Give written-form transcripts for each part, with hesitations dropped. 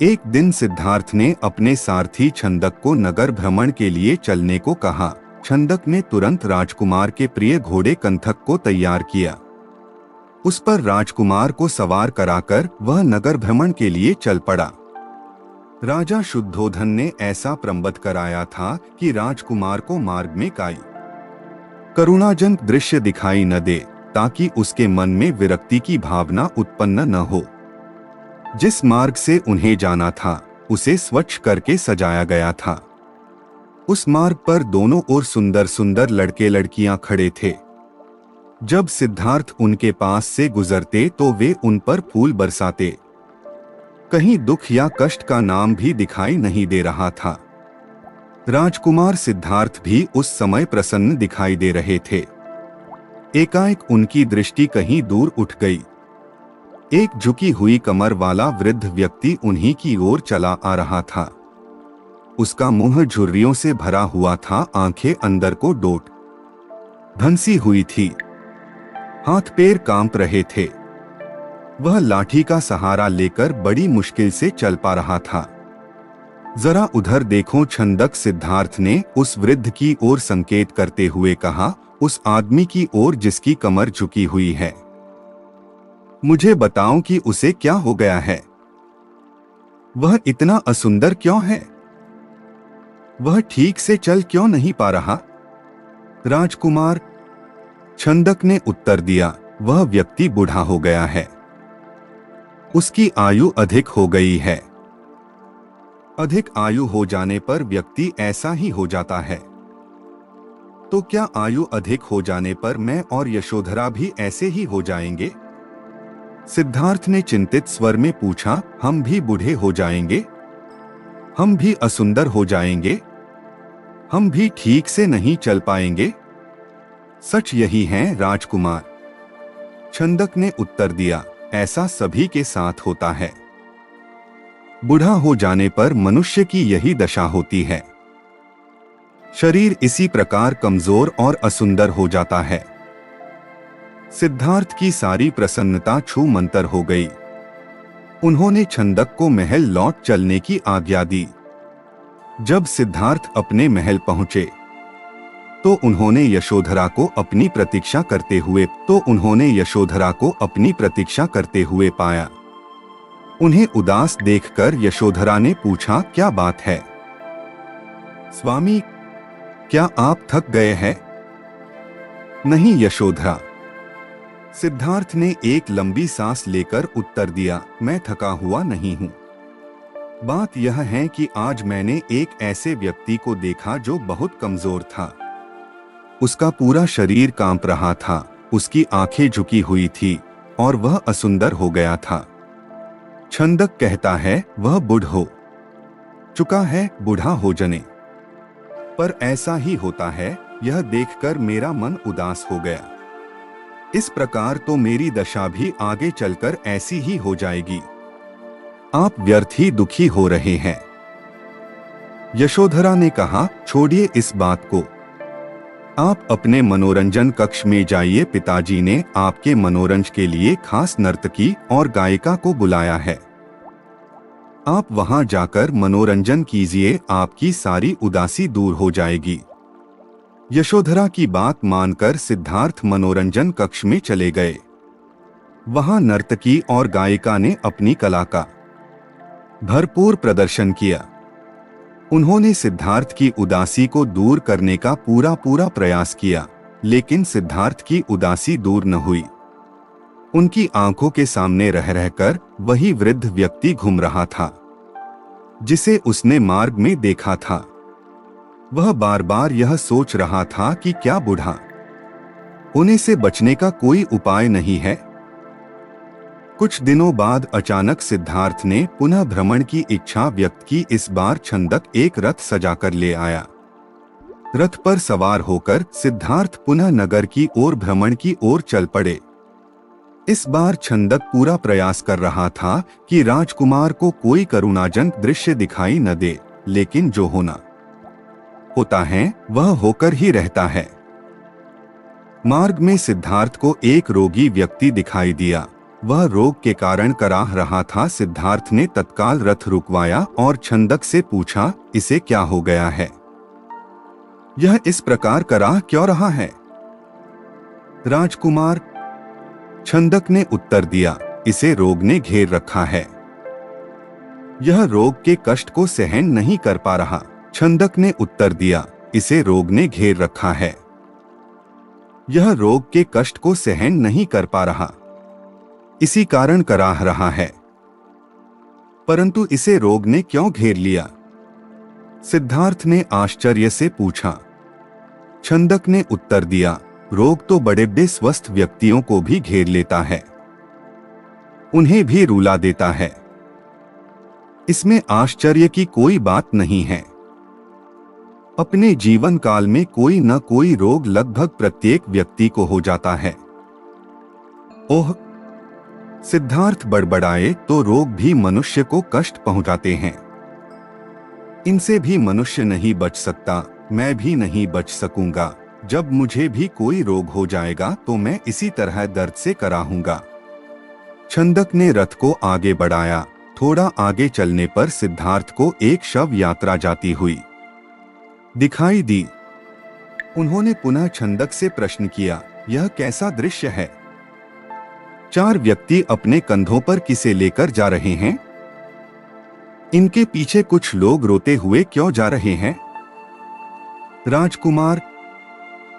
एक दिन सिद्धार्थ ने अपने सारथी छंदक को नगर भ्रमण के लिए चलने को कहा। छंदक ने तुरंत राजकुमार के प्रिय घोड़े कंथक को तैयार किया। उस पर राजकुमार को सवार कराकर वह नगर भ्रमण के लिए चल पड़ा। राजा शुद्धोधन ने ऐसा प्रबंध कराया था कि राजकुमार को मार्ग में कोई करुणाजनक दृश्य दिखाई न दे, ताकि उसके मन में विरक्ति की भावना उत्पन्न न हो। जिस मार्ग से उन्हें जाना था उसे स्वच्छ करके सजाया गया था। उस मार्ग पर दोनों ओर सुंदर सुंदर लड़के लड़कियां खड़े थे। जब सिद्धार्थ उनके पास से गुजरते तो वे उन पर फूल बरसाते। कहीं दुख या कष्ट का नाम भी दिखाई नहीं दे रहा था। राजकुमार सिद्धार्थ भी उस समय प्रसन्न दिखाई दे रहे थे। एकाएक उनकी दृष्टि कहीं दूर उठ गई। एक झुकी हुई कमर वाला वृद्ध व्यक्ति उन्हीं की ओर चला आ रहा था। उसका मुंह झुर्रियों से भरा हुआ था, आंखें अंदर को डोट धंसी हुई थी, हाथ पैर कांप रहे थे। वह लाठी का सहारा लेकर बड़ी मुश्किल से चल पा रहा था। जरा उधर देखो, छंदक सिद्धार्थ ने उस वृद्ध की ओर संकेत करते हुए कहा, उस आदमी की ओर जिसकी कमर झुकी हुई है। मुझे बताओ कि उसे क्या हो गया है? वह इतना असुंदर क्यों है? वह ठीक से चल क्यों नहीं पा रहा? राजकुमार, छंदक ने उत्तर दिया, वह व्यक्ति बूढ़ा हो गया है। उसकी आयु अधिक हो गई है। अधिक आयु हो जाने पर व्यक्ति ऐसा ही हो जाता है। तो क्या आयु अधिक हो जाने पर मैं और यशोधरा भी ऐसे ही हो जाएंगे? सिद्धार्थ ने चिंतित स्वर में पूछा, हम भी बूढ़े हो जाएंगे? हम भी असुंदर हो जाएंगे? हम भी ठीक से नहीं चल पाएंगे? सच यही है राजकुमार, छंदक ने उत्तर दिया, ऐसा सभी के साथ होता है। बूढ़ा हो जाने पर मनुष्य की यही दशा होती है। शरीर इसी प्रकार कमजोर और असुंदर हो जाता है। सिद्धार्थ की सारी प्रसन्नता छू मंतर हो गई। उन्होंने छंदक को महल लौट चलने की आज्ञा दी। जब सिद्धार्थ अपने महल पहुंचे तो उन्होंने यशोधरा को अपनी प्रतीक्षा करते हुए पाया। उन्हें उदास देखकर यशोधरा ने पूछा, क्या बात है? स्वामी, क्या आप थक गए हैं? नहीं यशोधरा, सिद्धार्थ ने एक लंबी सांस लेकर उत्तर दिया, मैं थका हुआ नहीं हूं। बात यह है कि आज मैंने एक ऐसे व्यक्ति को देखा जो बहुत कमजोर था। उसका पूरा शरीर कांप रहा था, उसकी आंखें झुकी हुई थी और वह असुंदर हो गया था। छंदक कहता है वह बूढ़ हो चुका है, बूढ़ा हो जने। पर ऐसा ही होता है, यह देखकर मेरा मन उदास हो गया। इस प्रकार तो मेरी दशा भी आगे चलकर ऐसी ही हो जाएगी। आप व्यर्थ ही दुखी हो रहे हैं। यशोधरा ने कहा, छोड़िए इस बात को, आप अपने मनोरंजन कक्ष में जाइए। पिताजी ने आपके मनोरंजन के लिए खास नर्तकी और गायिका को बुलाया है। आप वहां जाकर मनोरंजन कीजिए, आपकी सारी उदासी दूर हो जाएगी। यशोधरा की बात मानकर सिद्धार्थ मनोरंजन कक्ष में चले गए। वहां नर्तकी और गायिका ने अपनी कला का भरपूर प्रदर्शन किया। उन्होंने सिद्धार्थ की उदासी को दूर करने का पूरा प्रयास किया, लेकिन सिद्धार्थ की उदासी दूर न हुई। उनकी आंखों के सामने रह रहकर वही वृद्ध व्यक्ति घूम रहा था जिसे उसने मार्ग में देखा था। वह बार बार यह सोच रहा था कि क्या बूढ़ा होने से बचने का कोई उपाय नहीं है। कुछ दिनों बाद अचानक सिद्धार्थ ने पुनः भ्रमण की इच्छा व्यक्त की। इस बार छंदक एक रथ सजाकर ले आया। रथ पर सवार होकर सिद्धार्थ पुनः नगर की ओर भ्रमण की ओर चल पड़े। इस बार छंदक पूरा प्रयास कर रहा था कि राजकुमार को कोई करुणाजनक दृश्य दिखाई न दे, लेकिन जो होना होता है वह होकर ही रहता है। मार्ग में सिद्धार्थ को एक रोगी व्यक्ति दिखाई दिया। वह रोग के कारण कराह रहा था। सिद्धार्थ ने तत्काल रथ रुकवाया और छंदक से पूछा, इसे क्या हो गया है? यह इस प्रकार कराह क्यों रहा है? राजकुमार, छंदक ने उत्तर दिया, इसे रोग ने घेर रखा है। यह रोग के कष्ट को सहन नहीं कर पा रहा। छंदक ने उत्तर दिया, इसे रोग ने घेर रखा है। यह रोग के कष्ट को सहन नहीं कर पा रहा, इसी कारण कराह रहा है। परंतु इसे रोग ने क्यों घेर लिया? सिद्धार्थ ने आश्चर्य से पूछा। छंदक ने उत्तर दिया, रोग तो बड़े स्वस्थ व्यक्तियों को भी घेर लेता है, उन्हें भी रुला देता है। इसमें आश्चर्य की कोई बात नहीं है। अपने जीवन काल में कोई न कोई रोग लगभग प्रत्येक व्यक्ति को हो जाता है। ओह! सिद्धार्थ बड़बड़ाए, तो रोग भी मनुष्य को कष्ट पहुंचाते हैं। इनसे भी मनुष्य नहीं बच सकता, मैं भी नहीं बच सकूंगा। जब मुझे भी कोई रोग हो जाएगा तो मैं इसी तरह दर्द से कराहूंगा। छंदक ने रथ को आगे बढ़ाया। थोड़ा आगे चलने पर सिद्धार्थ को एक शव यात्रा जाती हुई दिखाई दी। उन्होंने पुनः छंदक से प्रश्न किया, यह कैसा दृश्य है? 4 व्यक्ति अपने कंधों पर किसे लेकर जा रहे हैं? इनके पीछे कुछ लोग रोते हुए क्यों जा रहे हैं? राजकुमार,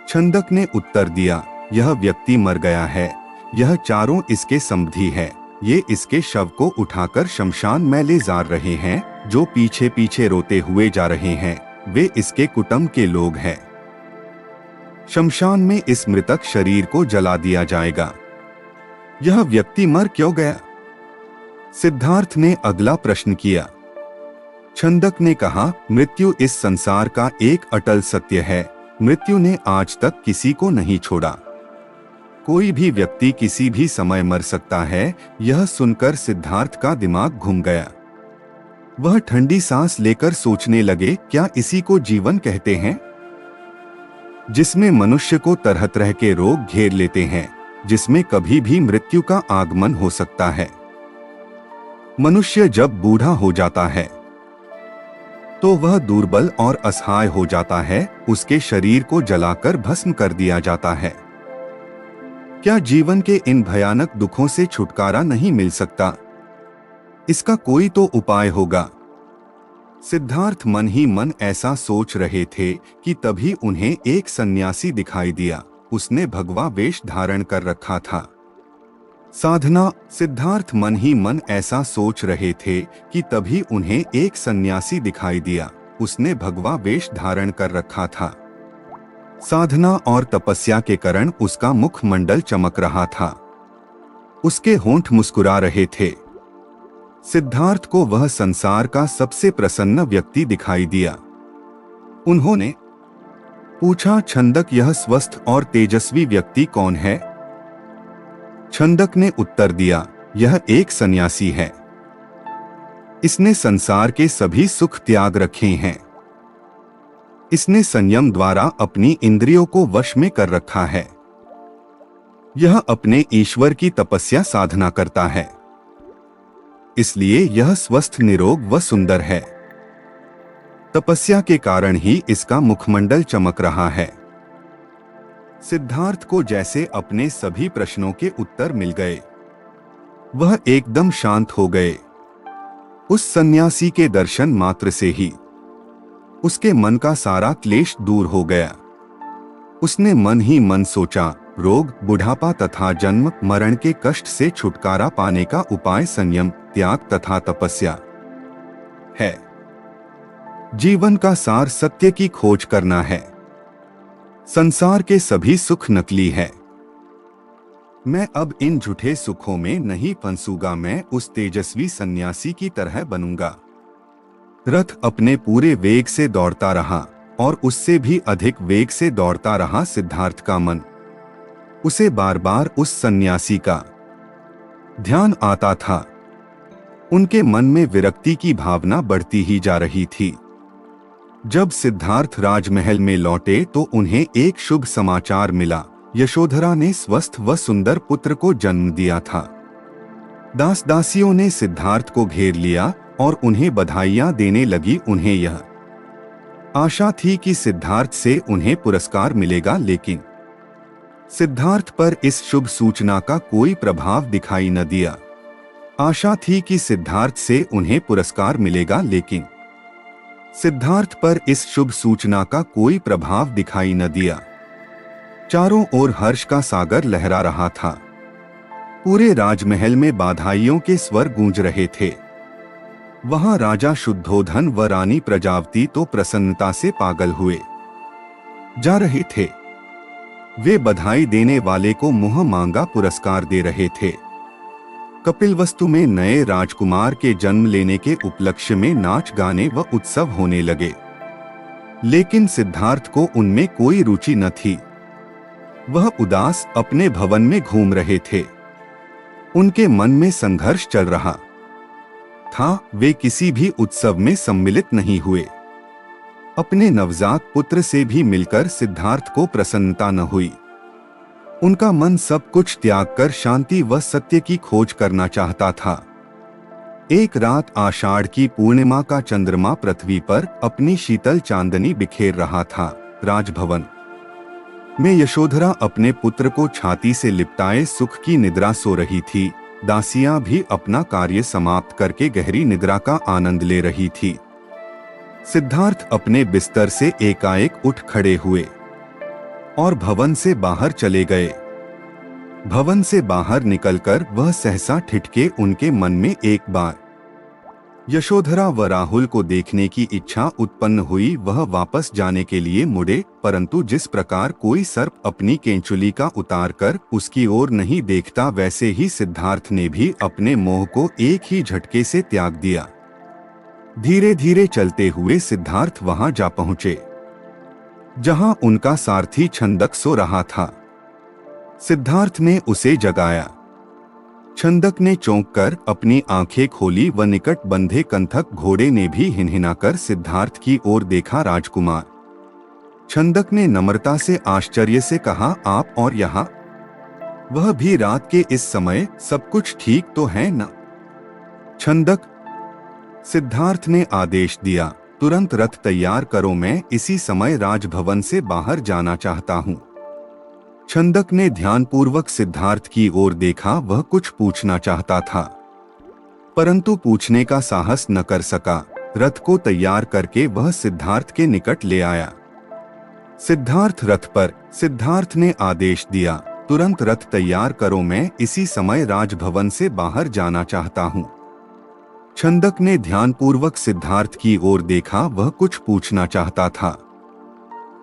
छंदक ने उत्तर दिया, यह व्यक्ति मर गया है। यह चारों इसके संबंधी है। ये इसके शव को उठाकर शमशान में ले जा रहे हैं। जो पीछे पीछे रोते हुए जा रहे हैं वे इसके कुटुंब के लोग हैं। शमशान में इस मृतक शरीर को जला दिया जाएगा। यह व्यक्ति मर क्यों गया? सिद्धार्थ ने अगला प्रश्न किया। छंदक ने कहा, मृत्यु इस संसार का एक अटल सत्य है। मृत्यु ने आज तक किसी को नहीं छोड़ा। कोई भी व्यक्ति किसी भी समय मर सकता है। यह सुनकर सिद्धार्थ का दिमाग घूम गया। वह ठंडी सांस लेकर सोचने लगे, क्या इसी को जीवन कहते हैं? जिसमें मनुष्य को तरह तरह के रोग घेर लेते हैं, जिसमें कभी भी मृत्यु का आगमन हो सकता है। मनुष्य जब बूढ़ा हो जाता है तो वह दुर्बल और असहाय हो जाता है। उसके शरीर को जलाकर भस्म कर दिया जाता है। क्या जीवन के इन भयानक दुखों से छुटकारा नहीं मिल सकता? इसका कोई तो उपाय होगा। सिद्धार्थ मन ही मन ऐसा सोच रहे थे कि तभी उन्हें एक सन्यासी दिखाई दिया। उसने भगवा वेश धारण कर रखा था। साधना। सिद्धार्थ मन ही मन ऐसा सोच रहे थे कि तभी उन्हें एक सन्यासी दिखाई दिया। उसने भगवा वेश धारण कर रखा था। साधना और तपस्या के कारण उसका मुखमंडल चमक रहा था। उसके होंठ मुस्कुरा रहे थे। सिद्धार्थ को वह संसार का सबसे प्रसन्न व्यक्ति दिखाई दिया। उन्होंने पूछा, छंदक, यह स्वस्थ और तेजस्वी व्यक्ति कौन है? छंदक ने उत्तर दिया, यह एक सन्यासी है। इसने संसार के सभी सुख त्याग रखे हैं। इसने संयम द्वारा अपनी इंद्रियों को वश में कर रखा है। यह अपने ईश्वर की तपस्या साधना करता है, इसलिए यह स्वस्थ, निरोग व सुंदर है। तपस्या के कारण ही इसका मुखमंडल चमक रहा है। सिद्धार्थ को जैसे अपने सभी प्रश्नों के उत्तर मिल गए। वह एकदम शांत हो गए। उस सन्यासी के दर्शन मात्र से ही उसके मन का सारा क्लेश दूर हो गया। उसने मन ही मन सोचा, रोग, बुढ़ापा तथा जन्म मरण के कष्ट से छुटकारा पाने का उपाय संयम, त्याग तथा तपस्या है। जीवन का सार सत्य की खोज करना है। संसार के सभी सुख नकली है। मैं अब इन झूठे सुखों में नहीं फंसूंगा। मैं उस तेजस्वी सन्यासी की तरह बनूंगा। रथ अपने पूरे वेग से दौड़ता रहा और उससे भी अधिक वेग से दौड़ता रहा। सिद्धार्थ का मन उसे बार बार उस सन्यासी का ध्यान आता था। उनके मन में विरक्ति की भावना बढ़ती ही जा रही थी। जब सिद्धार्थ राजमहल में लौटे तो उन्हें एक शुभ समाचार मिला। यशोधरा ने स्वस्थ व सुंदर पुत्र को जन्म दिया था। दास दासियों ने सिद्धार्थ को घेर लिया और उन्हें बधाइयां देने लगी। उन्हें यह आशा थी कि सिद्धार्थ से उन्हें पुरस्कार मिलेगा, लेकिन सिद्धार्थ पर इस शुभ सूचना का कोई प्रभाव दिखाई न दिया। आशा थी कि सिद्धार्थ से उन्हें पुरस्कार मिलेगा, लेकिन सिद्धार्थ पर इस शुभ सूचना का कोई प्रभाव दिखाई न दिया। चारों ओर हर्ष का सागर लहरा रहा था। पूरे राजमहल में बधाइयों के स्वर गूंज रहे थे। वहां राजा शुद्धोधन व रानी प्रजावती तो प्रसन्नता से पागल हुए जा रहे थे। वे बधाई देने वाले को मुंह मांगा पुरस्कार दे रहे थे। कपिलवस्तु में नए राजकुमार के जन्म लेने के उपलक्ष्य में नाच गाने व उत्सव होने लगे, लेकिन सिद्धार्थ को उनमें कोई रुचि न थी। वह उदास अपने भवन में घूम रहे थे। उनके मन में संघर्ष चल रहा था। वे किसी भी उत्सव में सम्मिलित नहीं हुए। अपने नवजात पुत्र से भी मिलकर सिद्धार्थ को प्रसन्नता न हुई। उनका मन सब कुछ त्याग कर शांति व सत्य की खोज करना चाहता था। एक रात आषाढ़ की पूर्णिमा का चंद्रमा पृथ्वी पर अपनी शीतल चांदनी बिखेर रहा था। राजभवन में यशोधरा अपने पुत्र को छाती से लिपटाए सुख की निद्रा सो रही थी। दासियां भी अपना कार्य समाप्त करके गहरी निद्रा का आनंद ले रही थी। सिद्धार्थ अपने बिस्तर से एकाएक उठ खड़े हुए और भवन से बाहर चले गए। भवन से बाहर निकलकर वह सहसा ठिठके। उनके मन में एक बार यशोधरा व राहुल को देखने की इच्छा उत्पन्न हुई। वह वापस जाने के लिए मुड़े, परंतु जिस प्रकार कोई सर्प अपनी केंचुली का उतार कर उसकी ओर नहीं देखता, वैसे ही सिद्धार्थ ने भी अपने मोह को एक ही झटके से त्याग दिया। धीरे धीरे चलते हुए सिद्धार्थ वहां जा पहुंचे जहां उनका सारथी छंदक सो रहा था। सिद्धार्थ ने उसे जगाया। छंदक ने चौंक कर अपनी आंखें खोली व निकट बंधे कंथक घोड़े ने भी हिनहिनाकर सिद्धार्थ की ओर देखा। राजकुमार, छंदक ने नम्रता से आश्चर्य से कहा, आप और यहाँ? वह भी रात के इस समय? सब कुछ ठीक तो है न? छंदक, सिद्धार्थ ने आदेश दिया, तुरंत रथ तैयार करो, मैं इसी समय राजभवन से बाहर जाना चाहता हूँ। छंदक ने ध्यानपूर्वक सिद्धार्थ की ओर देखा। वह कुछ पूछना चाहता था, परंतु पूछने का साहस न कर सका। रथ को तैयार करके वह सिद्धार्थ के निकट ले आया। सिद्धार्थ रथ पर। सिद्धार्थ ने आदेश दिया, तुरंत रथ तैयार करो, मैं इसी समय राजभवन से बाहर जाना चाहता हूँ। छंदक ने ध्यानपूर्वक सिद्धार्थ की ओर देखा। वह कुछ पूछना चाहता था,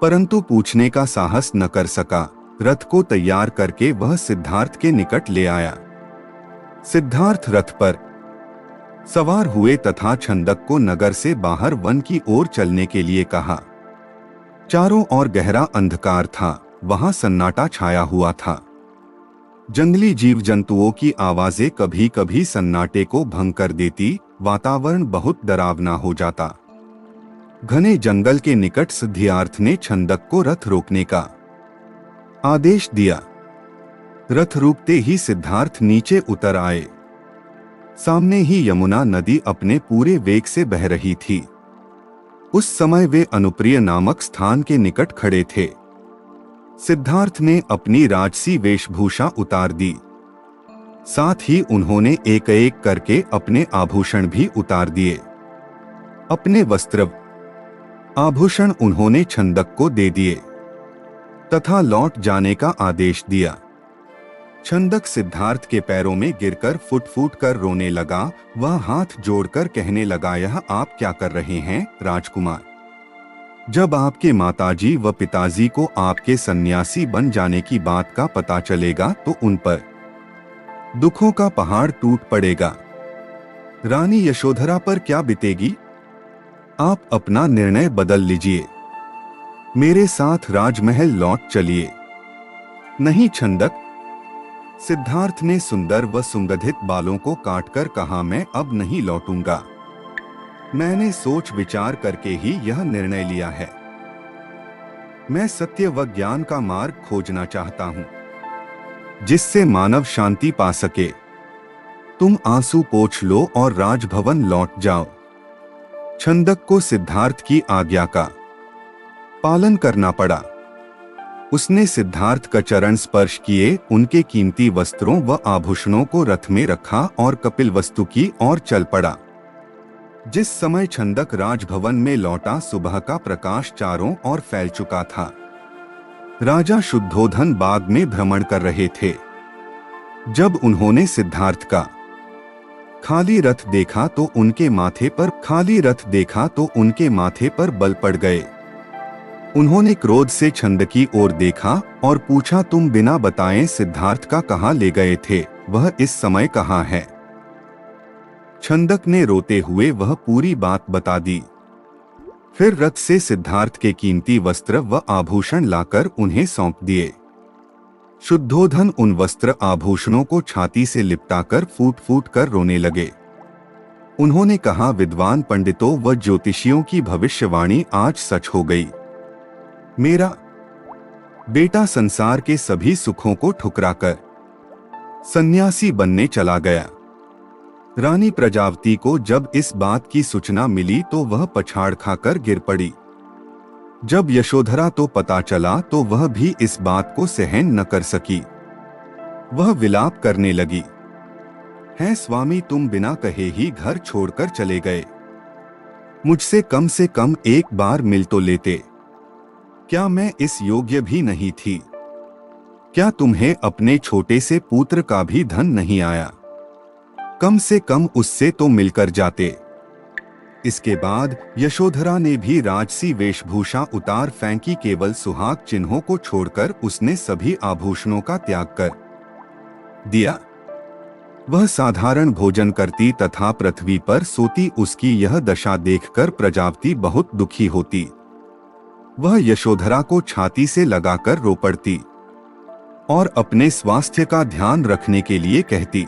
परंतु पूछने का साहस न कर सका। रथ को तैयार करके वह सिद्धार्थ के निकट ले आया। सिद्धार्थ रथ पर सवार हुए तथा छंदक को नगर से बाहर वन की ओर चलने के लिए कहा। चारों ओर गहरा अंधकार था। वहां सन्नाटा छाया हुआ था। जंगली जीव जंतुओं की आवाजें कभी कभी सन्नाटे को भंग कर देती। वातावरण बहुत डरावना हो जाता। घने जंगल के निकट सिद्धार्थ ने छंदक को रथ रोकने का आदेश दिया। रथ रुकते ही सिद्धार्थ नीचे उतर आए। सामने ही यमुना नदी अपने पूरे वेग से बह रही थी। उस समय वे अनुप्रिय नामक स्थान के निकट खड़े थे। सिद्धार्थ ने अपनी राजसी वेशभूषा उतार दी। साथ ही उन्होंने एक एक करके अपने आभूषण भी उतार दिए। अपने वस्त्र आभूषण उन्होंने छंदक को दे दिए तथा लौट जाने का आदेश दिया। छंदक सिद्धार्थ के पैरों में गिरकर फुट फुट कर रोने लगा। वह हाथ जोड़कर कहने लगा, यह आप क्या कर रहे हैं राजकुमार? जब आपके माताजी व पिताजी को आपके सन्यासी बन जाने की बात का पता चलेगा तो उन पर दुखों का पहाड़ टूट पड़ेगा। रानी यशोधरा पर क्या बीतेगी? आप अपना निर्णय बदल लीजिए। मेरे साथ राजमहल लौट चलिए। नहीं छंदक, सिद्धार्थ ने सुंदर व सुगंधित बालों को काटकर कहा, मैं अब नहीं लौटूंगा। मैंने सोच विचार करके ही यह निर्णय लिया है। मैं सत्य व ज्ञान का मार्ग खोजना चाहता हूं, जिससे मानव शांति पा सके। तुम आंसू पोंछ लो और राजभवन लौट जाओ। छंदक को सिद्धार्थ की आज्ञा का पालन करना पड़ा। उसने सिद्धार्थ का चरण स्पर्श किए, उनके कीमती वस्त्रों व आभूषणों को रथ में रखा और कपिलवस्तु की ओर चल पड़ा। जिस समय छंदक राजभवन में लौटा, सुबह का प्रकाश चारों ओर फैल चुका था। राजा शुद्धोधन बाग में भ्रमण कर रहे थे। जब उन्होंने सिद्धार्थ का खाली रथ देखा तो उनके माथे पर बल पड़ गए। उन्होंने क्रोध से छंद की ओर देखा और पूछा, तुम बिना बताए सिद्धार्थ का कहाँ ले गए थे? वह इस समय कहाँ है? छंदक ने रोते हुए वह पूरी बात बता दी। फिर रथ से सिद्धार्थ के कीमती वस्त्र व आभूषण लाकर उन्हें सौंप दिए। शुद्धोधन उन वस्त्र आभूषणों को छाती से लिपटाकर फूट फूट कर रोने लगे। उन्होंने कहा, विद्वान पंडितों व ज्योतिषियों की भविष्यवाणी आज सच हो गई। मेरा बेटा संसार के सभी सुखों को ठुकराकर सन्यासी बनने चला गया। रानी प्रजावती को जब इस बात की सूचना मिली तो वह पछाड़ खाकर गिर पड़ी। जब यशोधरा तो पता चला तो वह भी इस बात को सहन न कर सकी। वह विलाप करने लगी, है स्वामी, तुम बिना कहे ही घर छोड़कर चले गए। मुझसे कम से कम एक बार मिल तो लेते। क्या मैं इस योग्य भी नहीं थी? क्या तुम्हें अपने छोटे से पुत्र का भी धन नहीं आया? कम से कम उससे तो मिलकर जाते। इसके बाद यशोधरा ने भी राजसी वेशभूषा उतार फेंकी। केवल सुहाग चिन्हों को छोड़कर उसने सभी आभूषणों का त्याग कर दिया। वह साधारण भोजन करती तथा पृथ्वी पर सोती। उसकी यह दशा देखकर प्रजापति बहुत दुखी होती। वह यशोधरा को छाती से लगाकर रो पड़ती और अपने स्वास्थ्य का ध्यान रखने के लिए कहती,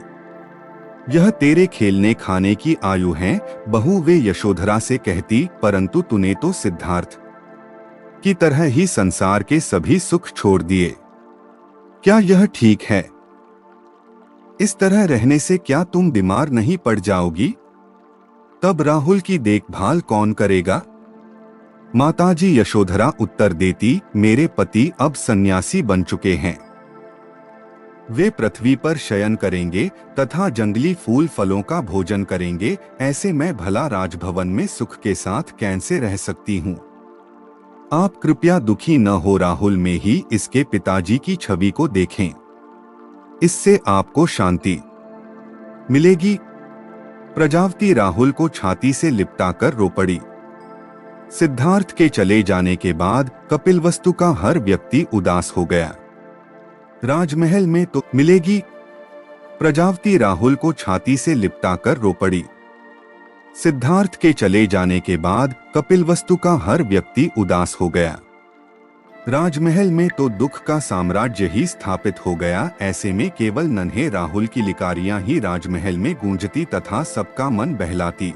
यह तेरे खेलने खाने की आयु है बहू। वे यशोधरा से कहती, परंतु तूने तो सिद्धार्थ की तरह ही संसार के सभी सुख छोड़ दिए। क्या यह ठीक है? इस तरह रहने से क्या तुम बीमार नहीं पड़ जाओगी? तब राहुल की देखभाल कौन करेगा? माताजी यशोधरा उत्तर देती, मेरे पति अब सन्यासी बन चुके हैं। वे पृथ्वी पर शयन करेंगे तथा जंगली फूल फलों का भोजन करेंगे। ऐसे मैं भला राजभवन में सुख के साथ कैसे रह सकती हूँ? आप कृपया दुखी न हो, राहुल में ही इसके पिताजी की छवि को देखें। इससे आपको शांति मिलेगी। प्रजावती राहुल को छाती से लिपटाकर रो पड़ी। सिद्धार्थ के चले जाने के बाद कपिलवस्तु का हर व्यक्ति उदास हो गया। राजमहल में तो मिलेगी। प्रजावती राहुल को छाती से लिपटाकर रो पड़ी। सिद्धार्थ के चले जाने के बाद कपिलवस्तु का हर व्यक्ति उदास हो गया। राजमहल में तो दुख का साम्राज्य ही स्थापित हो गया। ऐसे में केवल नन्हे राहुल की लिकारियां ही राजमहल में गूंजती तथा सबका मन बहलाती।